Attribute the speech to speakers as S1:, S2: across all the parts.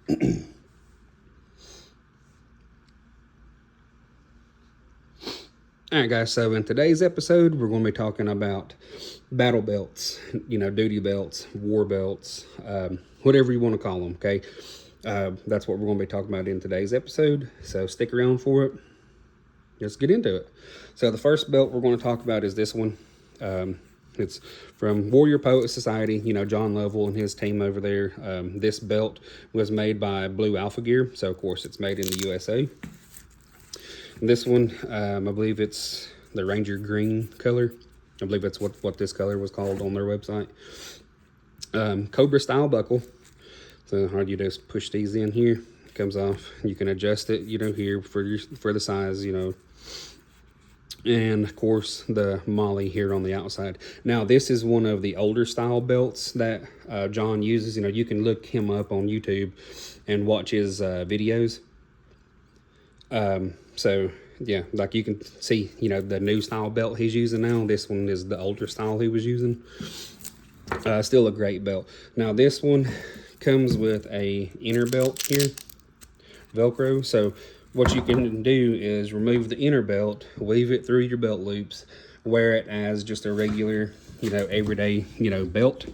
S1: Alright guys, so in today's episode, we're going to be talking about battle belts, duty belts, war belts, whatever you want to call them, okay? That's what we're going to be talking about in today's episode, so stick around for it. Let's get into it. So the first belt we're going to talk about is this one. It's from Warrior Poet Society, John Lovell and his team over there. This belt was made by Blue Alpha Gear, so of course it's made in the USA. This one, I believe it's the Ranger Green color. I believe that's what this color was called on their website. Cobra style buckle. So all you do is push these in here. It comes off. You can adjust it, here for the size, And of course the MOLLE here on the outside. Now this is one of the older style belts that John uses. You can look him up on YouTube and watch his videos. So yeah, like you can see, the new style belt he's using now. This one is the older style he was using. Still a great belt. Now this one comes with a inner belt here, Velcro. So what you can do is remove the inner belt, weave it through your belt loops, wear it as just a regular, everyday, belt.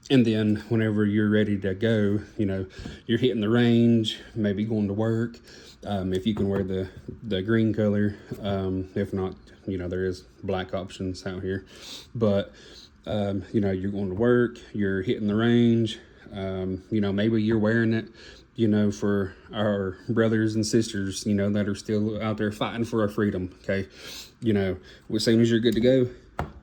S1: And then whenever you're ready to go, you're hitting the range, maybe going to work, if you can wear the green color. If not, there is black options out here. But, you're going to work, you're hitting the range, maybe you're wearing it, for our brothers and sisters, that are still out there fighting for our freedom, okay? As soon as you're good to go,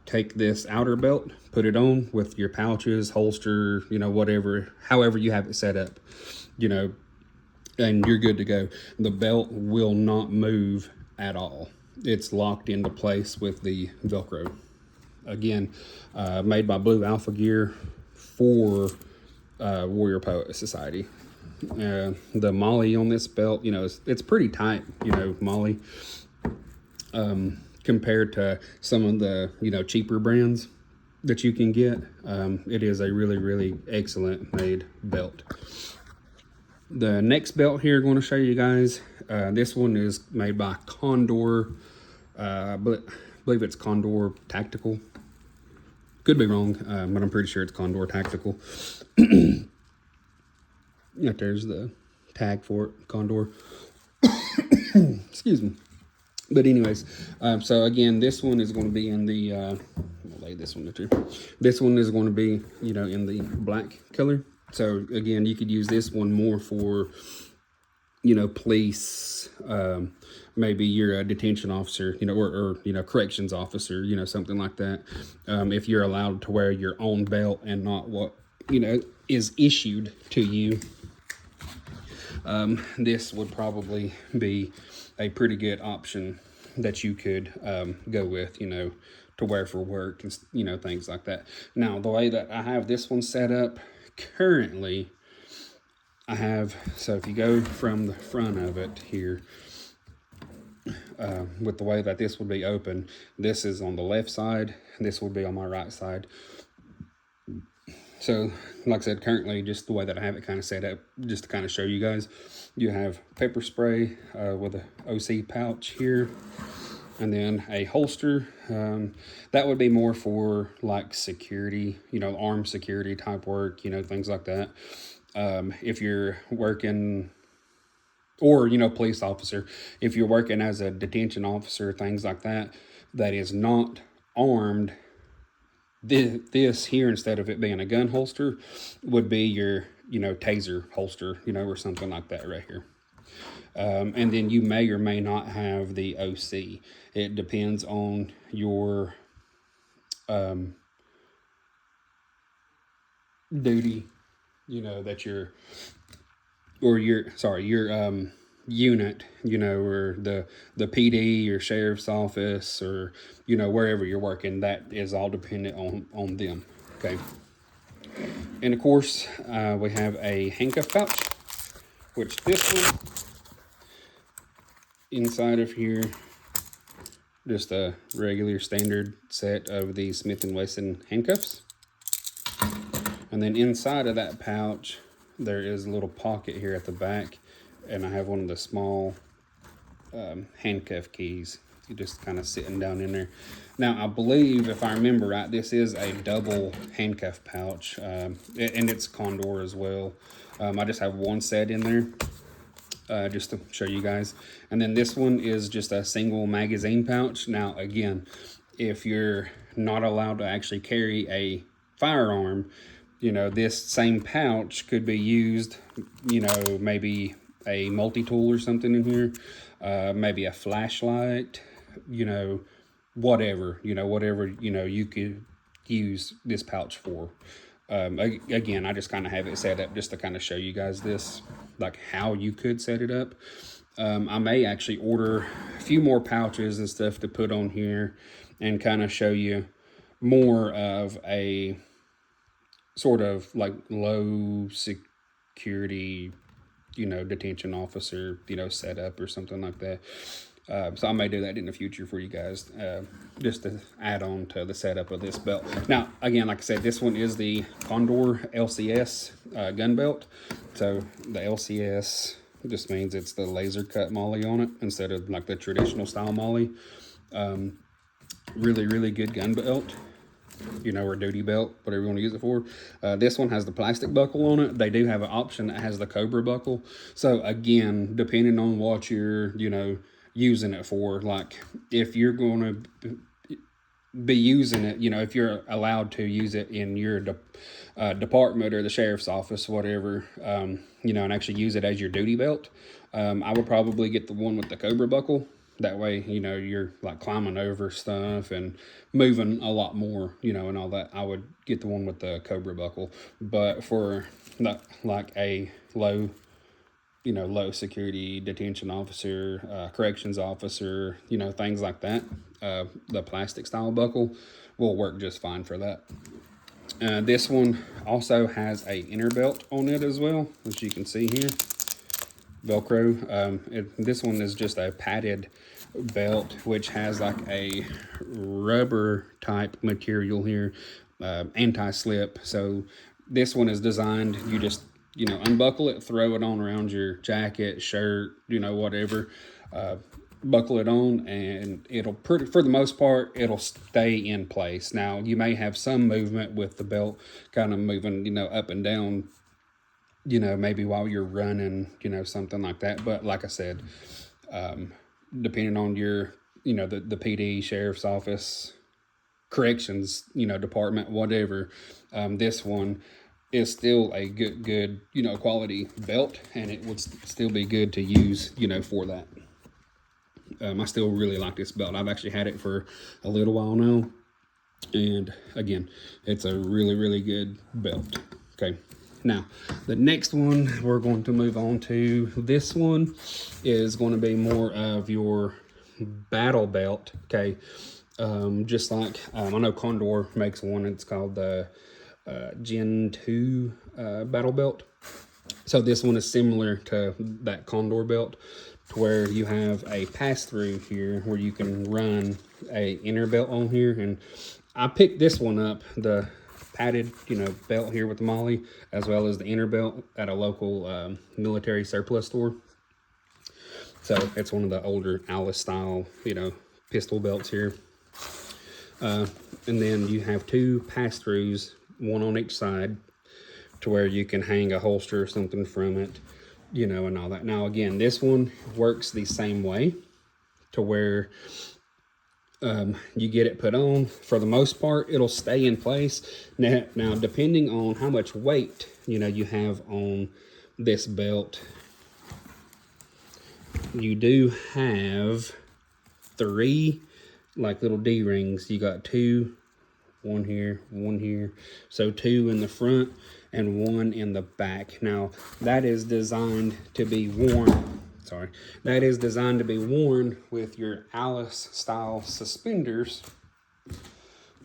S1: take this outer belt, put it on with your pouches, holster, whatever, however you have it set up, and you're good to go. The belt will not move at all. It's locked into place with the Velcro. Again, made by Blue Alpha Gear for Warrior Poet Society. The MOLLE on this belt, it's pretty tight, MOLLE. Compared to some of the, cheaper brands that you can get. It is a really, really excellent made belt. The next belt here I'm going to show you guys, this one is made by Condor, but I believe it's Condor Tactical. Could be wrong, but I'm pretty sure it's Condor Tactical. There's the tag for it, Condor. Excuse me. But anyways, so again, this one is going to be in the, I'll lay this one too. This one is going to be, in the black color. So again, you could use this one more for, police, maybe you're a detention officer, or corrections officer, something like that. If you're allowed to wear your own belt and not what, is issued to you, this would probably be a pretty good option that you could go with, to wear for work and, things like that. Now, the way that I have this one set up currently, so if you go from the front of it here, with the way that this would be open, this is on the left side, and this would be on my right side. So, like I said, currently, just the way that I have it kind of set up, just to kind of show you guys, you have pepper spray with a OC pouch here, and then a holster. That would be more for like security, armed security type work, things like that. If you're working, or, police officer, if you're working as a detention officer, things like that, that is not armed, this here, instead of it being a gun holster, would be your, taser holster, or something like that right here. And then you may or may not have the OC. It depends on your duty, that you're, or your unit, or the PD or sheriff's office, or, wherever you're working. That is all dependent on them, okay? And of course, we have a handcuff pouch, which this one, inside of here, just a regular standard set of the Smith & Wesson handcuffs. And then inside of that pouch, there is a little pocket here at the back, and I have one of the small handcuff keys. You just kind of sitting down in there. Now, I believe, if I remember right, this is a double handcuff pouch, and it's Condor as well. I just have one set in there, just to show you guys. And then this one is just a single magazine pouch. Now, again, if you're not allowed to actually carry a firearm, you know, this same pouch could be used, you know, maybe a multi-tool or something in here, maybe a flashlight, you know, whatever you could use this pouch for. Again, I just kind of have it set up just to kind of show you guys this, like how you could set it up. I may actually order a few more pouches and stuff to put on here and kind of show you more of a sort of like low security, you know, detention officer, you know, setup or something like that. So I may do that in the future for you guys, just to add on to the setup of this belt. Now, again, like I said, this one is the Condor LCS gun belt. So the LCS just means it's the laser cut MOLLE on it instead of like the traditional style MOLLE. Really, really good gun belt, you know, or duty belt, whatever you want to use it for. This one has the plastic buckle on it. They do have an option that has the Cobra buckle. So again, depending on what you're, you know, using it for, like if you're going to be using it, you know, if you're allowed to use it in your department or the sheriff's office, whatever, you know, and actually use it as your duty belt, I would probably get the one with the Cobra buckle. That way, you know, you're like climbing over stuff and moving a lot more, you know, and all that. I would get the one with the Cobra buckle. But for like a low, you know, low security detention officer, corrections officer, you know, things like that, the plastic style buckle will work just fine for that. This one also has a inner belt on it as well, as you can see here, Velcro. This one is just a padded belt, which has like a rubber type material here, anti-slip. So this one is designed, you just, you know, unbuckle it, throw it on around your jacket, shirt, you know, whatever, buckle it on, and it'll for the most part, it'll stay in place. Now, you may have some movement with the belt kind of moving, you know, up and down, you know, maybe while you're running, you know, something like that. But like I said, depending on your, you know, the PD, sheriff's office, corrections, you know, department, whatever, this one is still a good, you know, quality belt, and it would still be good to use, you know, for that. I still really like this belt. I've actually had it for a little while now, and again, it's a really, really good belt. Okay, now the next one we're going to move on to. This one is going to be more of your battle belt. Okay, just like I know Condor makes one. It's called the Gen 2 battle belt. So this one is similar to that Condor belt, to where you have a pass-through here where you can run a inner belt on here. And I picked this one up, the padded, you know, belt here with the MOLLE, as well as the inner belt at a local military surplus store. So it's one of the older Alice style, you know, pistol belts here. And then you have two pass-throughs, one on each side, to where you can hang a holster or something from it, you know, and all that. Now, again, this one works the same way, to where you get it put on. For the most part, it'll stay in place. Now, depending on how much weight, you know, you have on this belt, you do have 3 like little D-rings. You got 2, one here, one here. So 2 in the front and 1 in the back. Now, that is designed to be worn. That is designed to be worn with your Alice style suspenders,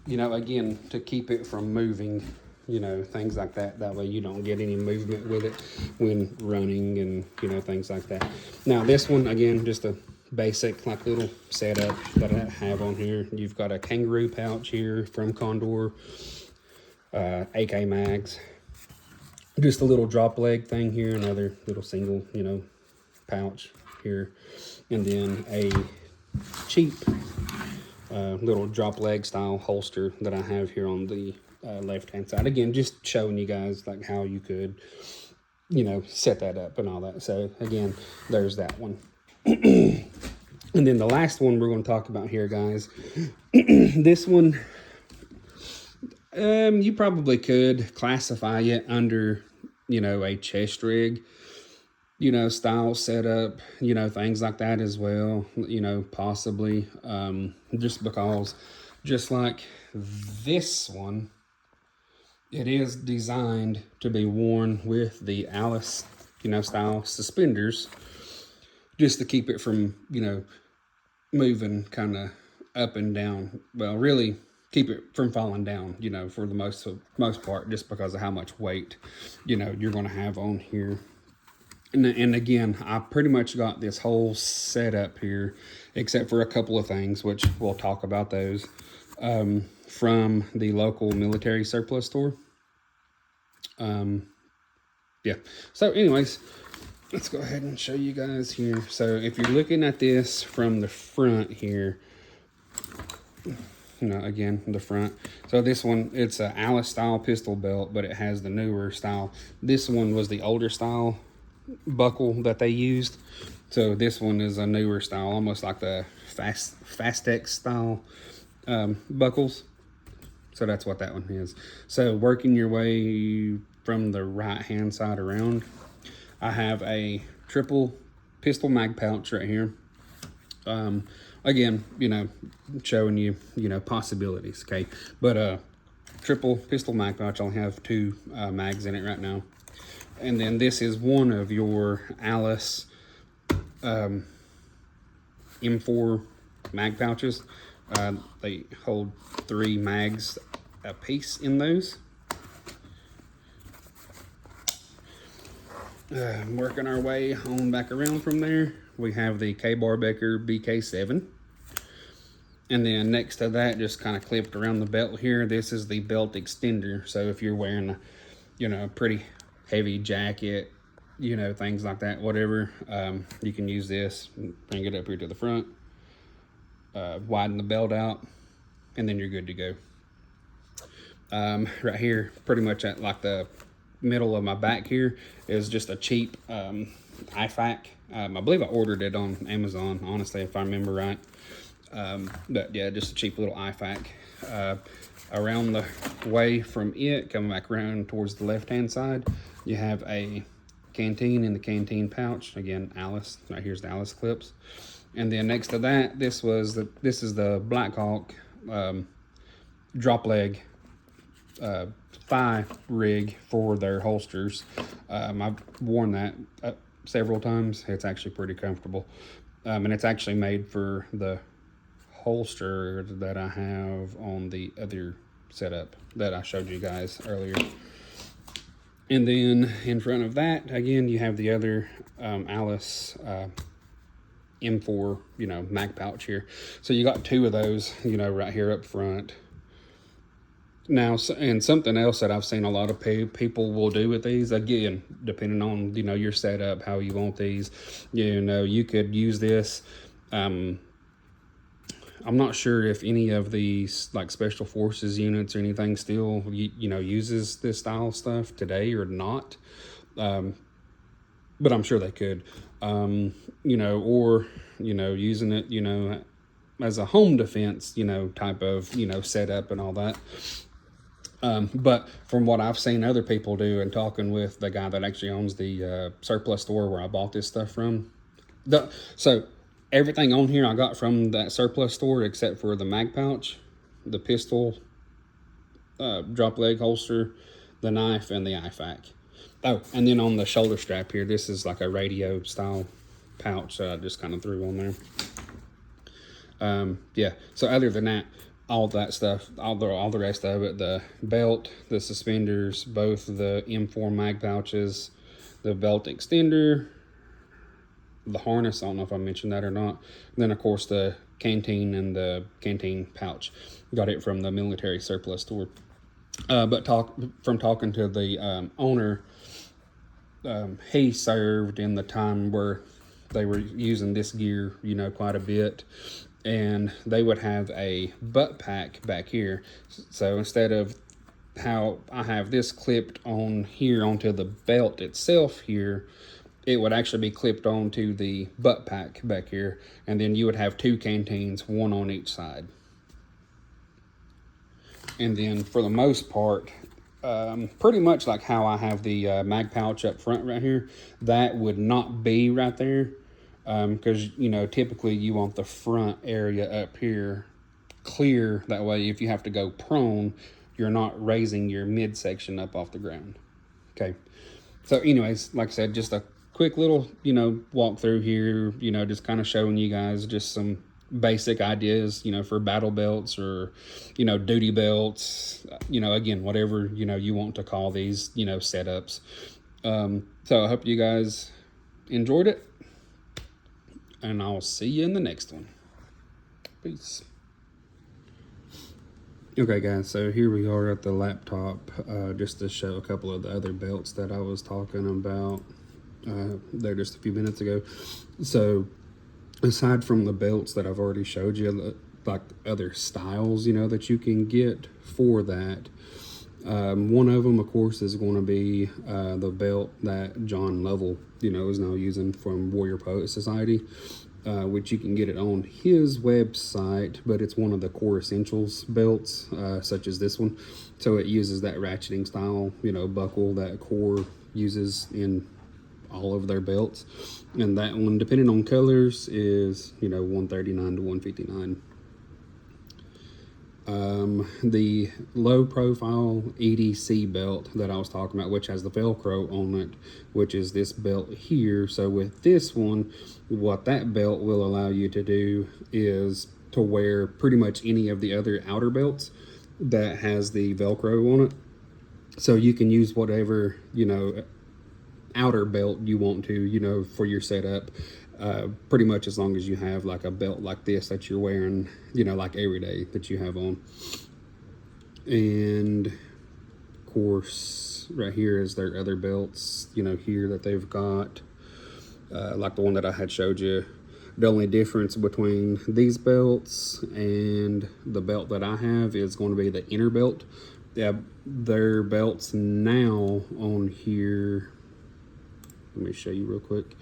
S1: you know, again, to keep it from moving, you know, things like that. That way you don't get any movement with it when running and, you know, things like that. Now, this one, again, just a basic like little setup that I have on here. You've got a kangaroo pouch here from Condor, AK mags, Just a little drop leg thing here, another little single, you know, pouch here, and then a cheap little drop leg style holster that I have here on the left hand side. Again, just showing you guys like how you could, you know, set that up and all that. So again, there's that one. And then the last one we're going to talk about here, guys. This one, you probably could classify it under, you know, a chest rig, you know, style setup, you know, things like that as well, you know, possibly, just because, just like this one, it is designed to be worn with the Alice, you know, style suspenders, just to keep it from, you know, moving kind of up and down. Well, really keep it from falling down, you know, for the most part, just because of how much weight, you know, you're going to have on here. And again, I pretty much got this whole setup here, except for a couple of things, which we'll talk about those, from the local military surplus store. Yeah. So anyways, let's go ahead and show you guys here. So if you're looking at this from the front here, you know, again, the front. So this one, it's a Alice style pistol belt, but it has the newer style. This one was the older style buckle that they used. So this one is a newer style, almost like the Fastex style buckles. So that's what that one is. So working your way from the right hand side around, I have a triple pistol mag pouch right here. Again, you know, showing you, you know, possibilities, okay? But triple pistol mag pouch, I only have 2 mags in it right now. And then this is one of your Alice M4 mag pouches. They hold 3 mags a piece in those. Working our way on back around from there, we have the Ka-Bar Becker BK7. And then next to that, just kind of clipped around the belt here, this is the belt extender. So if you're wearing a, you know, a pretty heavy jacket, you know, things like that, whatever, you can use this, bring it up here to the front, widen the belt out, and then you're good to go. Right here, pretty much at like the middle of my back here, is just a cheap IFAK. I believe I ordered it on Amazon, honestly, if I remember right. But yeah, just a cheap little IFAK. Around the way from it, coming back around towards the left-hand side, you have a canteen in the canteen pouch. Again, Alice. Right here's the Alice clips. And then next to that, this is the Blackhawk drop leg thigh rig for their holsters. I've worn that several times. It's actually pretty comfortable. And it's actually made for the holster that I have on the other setup that I showed you guys earlier. And then in front of that, again, you have the other Alice M4, you know, mag pouch here. So you got 2 of those, you know, right here up front. Now, and something else that I've seen a lot of people will do with these, again, depending on, you know, your setup, how you want these, you know, you could use this. I'm not sure if any of these like special forces units or anything still, you know, uses this style stuff today or not. But I'm sure they could, you know, or, you know, using it, you know, as a home defense, you know, type of, you know, setup and all that. But from what I've seen other people do and talking with the guy that actually owns the surplus store where I bought this stuff from, so everything on here I got from that surplus store except for the mag pouch, the pistol, drop leg holster, the knife, and the IFAK. Oh, and then on the shoulder strap here, this is like a radio style pouch that I just kind of threw on there. Yeah, so other than that, all that stuff, all the rest of it, the belt, the suspenders, both the M4 mag pouches, the belt extender, the harness, I don't know if I mentioned that or not. And then of course the canteen and the canteen pouch. Got it from the military surplus store. But from talking to the owner, he served in the time where they were using this gear, you know, quite a bit. And they would have a butt pack back here. So instead of how I have this clipped on here onto the belt itself here, it would actually be clipped onto the butt pack back here. And then you would have two canteens, one on each side. And then for the most part, pretty much like how I have the mag pouch up front right here, that would not be right there. Because, you know, typically you want the front area up here clear. That way, if you have to go prone, you're not raising your midsection up off the ground. Okay. So anyways, like I said, just a quick little, you know, walk through here, you know, just kind of showing you guys just some basic ideas, you know, for battle belts or, you know, duty belts, you know, again, whatever, you know, you want to call these, you know, setups. So I hope you guys enjoyed it, and I'll see you in the next one. Peace. Okay guys, so here we are at the laptop, just to show a couple of the other belts that I was talking about there just a few minutes ago. So aside from the belts that I've already showed you, like other styles, you know, that you can get for that. One of them, of course, is going to be the belt that John Lovell, you know, is now using from Warrior Poet Society, which you can get it on his website, but it's one of the Core Essentials belts, such as this one. So it uses that ratcheting style, you know, buckle that Core uses in all of their belts. And that one, depending on colors, is, you know, $139 to $159. The low profile EDC belt that I was talking about, which has the Velcro on it, which is this belt here. So with this one, what that belt will allow you to do is to wear pretty much any of the other outer belts that has the Velcro on it. So you can use whatever, you know, outer belt you want to, you know, for your setup. Pretty much as long as you have like a belt like this that you're wearing, you know, like every day that you have on. And of course, right here is their other belts, you know, here that they've got, like the one that I had showed you. The only difference between these belts and the belt that I have is going to be the inner belt. Yeah, their belts now on here, let me show you real quick.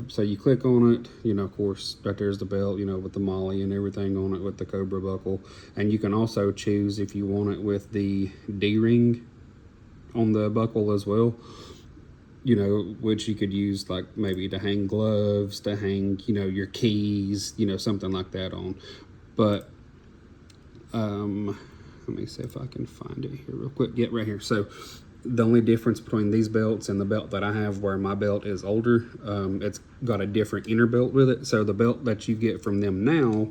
S1: So you click on it, you know, of course, right there's the belt, you know, with the MOLLE and everything on it with the Cobra buckle. And you can also choose if you want it with the D-ring on the buckle as well, you know, which you could use like maybe to hang gloves, to hang, you know, your keys, you know, something like that on. But let me see if I can find it here real quick. Yeah, right here. So the only difference between these belts and the belt that I have, where my belt is older, it's got a different inner belt with it. So the belt that you get from them now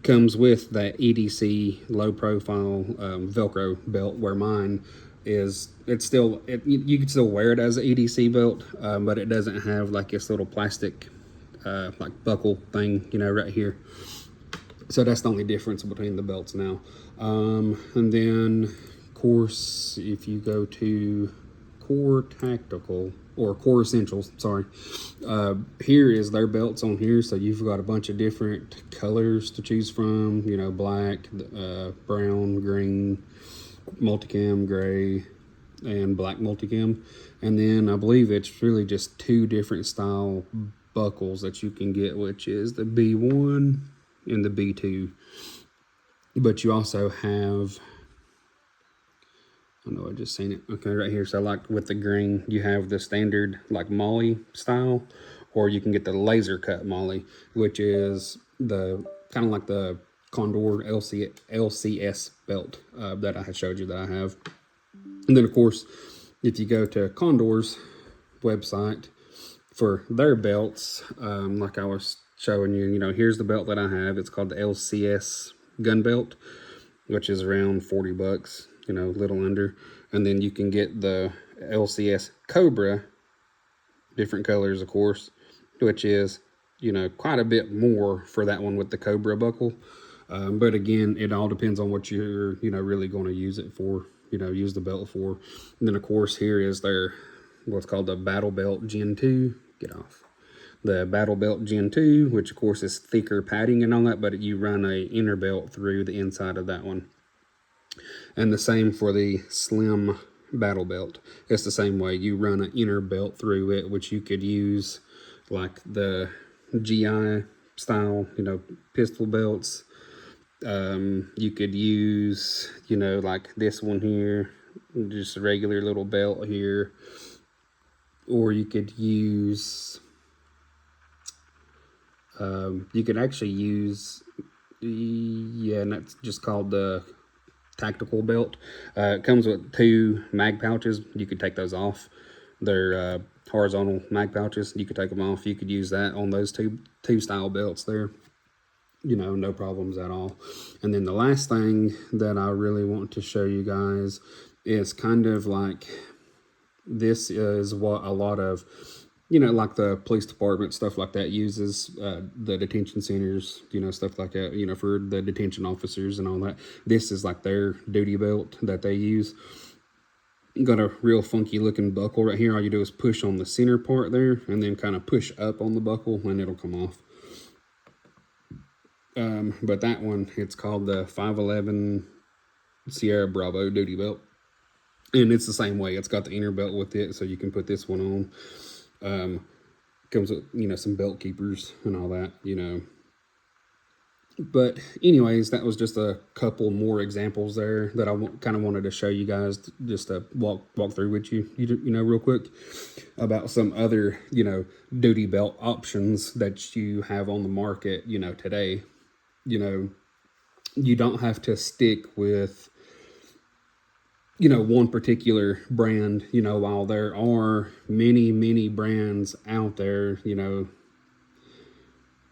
S1: comes with that EDC low profile Velcro belt, where mine is, it's still, you can still wear it as an EDC belt, but it doesn't have like this little plastic like buckle thing, you know, right here. So that's the only difference between the belts now. And then, of course, if you go to Core Tactical, or Core Essentials, sorry, here is their belts on here. So you've got a bunch of different colors to choose from, you know, black, brown, green, multicam, gray, and black multicam. And then I believe it's really just two different style buckles that you can get, which is the B1 and the B2. But you also have, I know I just seen it, okay, right here. So like with the green, you have the standard like MOLLE style, or you can get the laser cut MOLLE, which is the kind of like the Condor LCS belt that I had showed you that I have. And then of course, if you go to Condor's website for their belts, like I was showing you, you know, here's the belt that I have. It's called the LCS gun belt, which is around 40 bucks, you know, a little under. And then you can get the LCS Cobra, different colors, of course, which is, you know, quite a bit more for that one with the Cobra buckle. But again, it all depends on what you're, you know, really going to use it for. you know, use the belt for. And then of course here is their what's called the Battle Belt Gen 2. Get off. The Battle Belt Gen 2, which of course is thicker padding and all that, but you run a inner belt through the inside of that one. And the same for the Slim Battle Belt. It's the same way. You run an inner belt through it, which you could use like the GI style, you know, pistol belts. You could use, you know, like this one here, just a regular little belt here. Or you could use, you could actually use, yeah, and that's just called the tactical belt. It comes with 2 mag pouches. You could take those off. They're horizontal mag pouches. You could take them off. You could use that on those two style belts there. You know, no problems at all. And then the last thing that I really want to show you guys is kind of like, this is what a lot of, you know, like the police department, stuff like that, uses, the detention centers, you know, stuff like that, you know, for the detention officers and all that. This is like their duty belt that they use. Got a real funky looking buckle right here. All you do is push on the center part there and then kind of push up on the buckle and it'll come off. But that one, it's called the 511 Sierra Bravo duty belt. And it's the same way. It's got the inner belt with it, so you can put this one on. Comes with, you know, some belt keepers and all that, you know. But anyways, that was just a couple more examples there that I kind of wanted to show you guys, just to walk through with you, you know, real quick, about some other, you know, duty belt options that you have on the market, you know, today. You know, you don't have to stick with, you know, one particular brand, you know, while there are many brands out there, you know,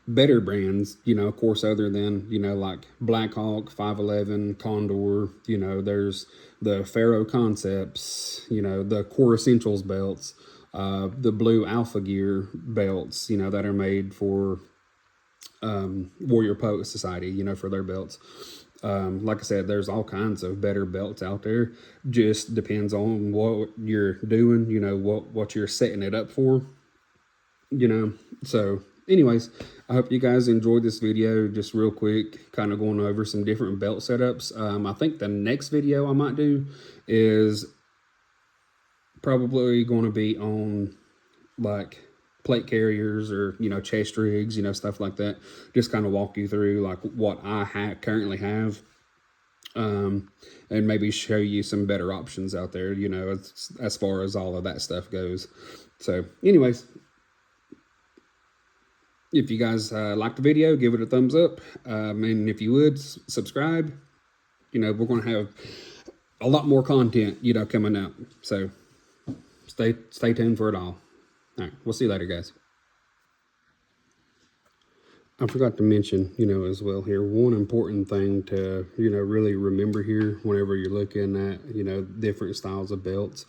S1: better brands, you know, of course, other than, you know, like Blackhawk, 511, Condor, you know, there's the Faro Concepts, you know, the Core Essentials belts, the Blue Alpha Gear belts, you know, that are made for Warrior Poet Society, you know, for their belts. Like I said, there's all kinds of better belts out there. Just depends on what you're doing, you know, what you're setting it up for, you know. So anyways, I hope you guys enjoyed this video. Just real quick, kind of going over some different belt setups. I think the next video I might do is probably going to be on like plate carriers or, you know, chest rigs, you know, stuff like that. Just kind of walk you through like what I currently have, and maybe show you some better options out there, you know, as far as all of that stuff goes. So anyways, if you guys like the video, give it a thumbs up, and if you would subscribe, you know, we're going to have a lot more content, you know, coming out. So stay tuned for it all. All right, we'll see you later, guys. I forgot to mention, you know, as well here, one important thing to, you know, really remember here whenever you're looking at, you know, different styles of belts,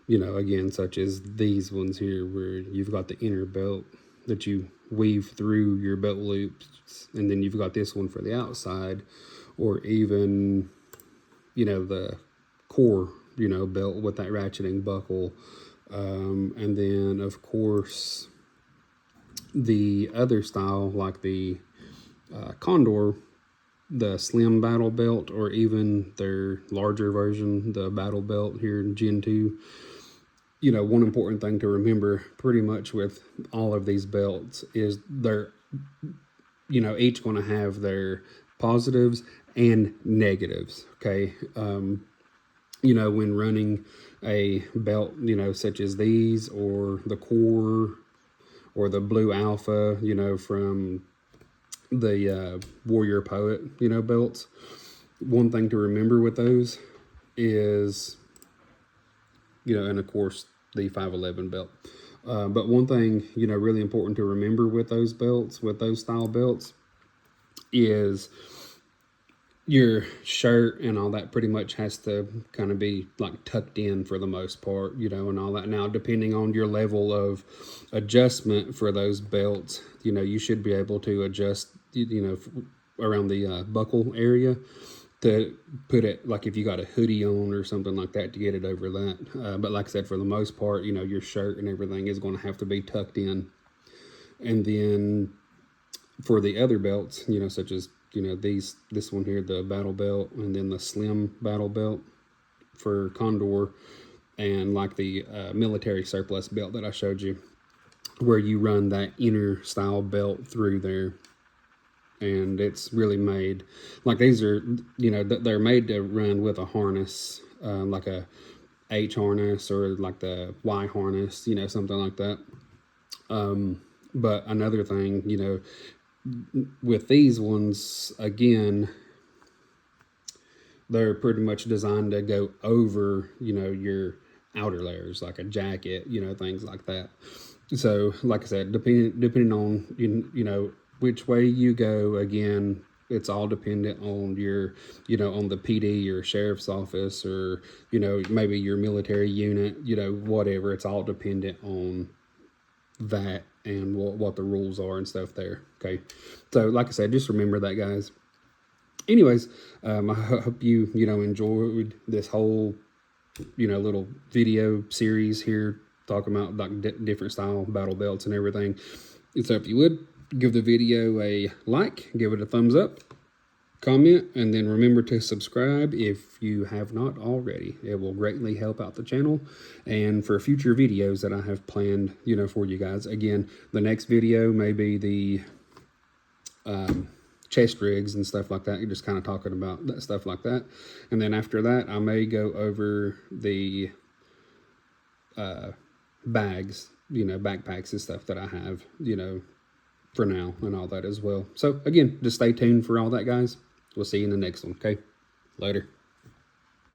S1: you know, again, such as these ones here where you've got the inner belt that you weave through your belt loops, and then you've got this one for the outside, or even, you know, the core, you know, belt with that ratcheting buckle. And then of course the other style, like the Condor, the Slim Battle Belt, or even their larger version, the Battle Belt here in Gen 2. You know, one important thing to remember pretty much with all of these belts is they're, you know, each going to have their positives and negatives, okay? You know, when running a belt, you know, such as these, or the Core, or the Blue Alpha, you know, from the Warrior Poet, you know, belts. One thing to remember with those is, you know, and of course the 511 belt. But one thing, you know, really important to remember with those belts, with those style belts, is your shirt and all that pretty much has to kind of be like tucked in for the most part, you know, and all that. Now, depending on your level of adjustment for those belts, you know, you should be able to adjust, you know, around the buckle area. to put it, like if you got a hoodie on or something like that, to get it over that. But like I said, for the most part, you know, your shirt and everything is going to have to be tucked in. And then for the other belts, you know, such as, you know, this one here, the battle belt, and then the slim battle belt for Condor, and like the military surplus belt that I showed you, where you run that inner style belt through there. And it's really made, like these are, you know, they're made to run with a harness, like a H harness or like the Y harness, you know, something like that. But another thing, you know, with these ones, again, they're pretty much designed to go over, you know, your outer layers, like a jacket, you know, things like that. So, like I said, depending on, you know, which way you go, again, it's all dependent on your, you know, on the PD or sheriff's office, or, you know, maybe your military unit, you know, whatever. It's all dependent on that and what the rules are and stuff there. Okay. So, like I said, just remember that, guys. Anyways, I hope you know, enjoyed this whole, you know, little video series here, talking about like different style battle belts and everything. And so if you would, give the video a like, give it a thumbs up, comment, and then remember to subscribe if you have not already. It will greatly help out the channel and for future videos that I have planned, you know, for you guys. Again, the next video may be the chest rigs and stuff like that. You're just kind of talking about that stuff like that. And then after that, I may go over the bags, you know, backpacks and stuff that I have, you know, for now, and all that as well. So again, just stay tuned for all that, guys. We'll see you in the next one. Okay, later.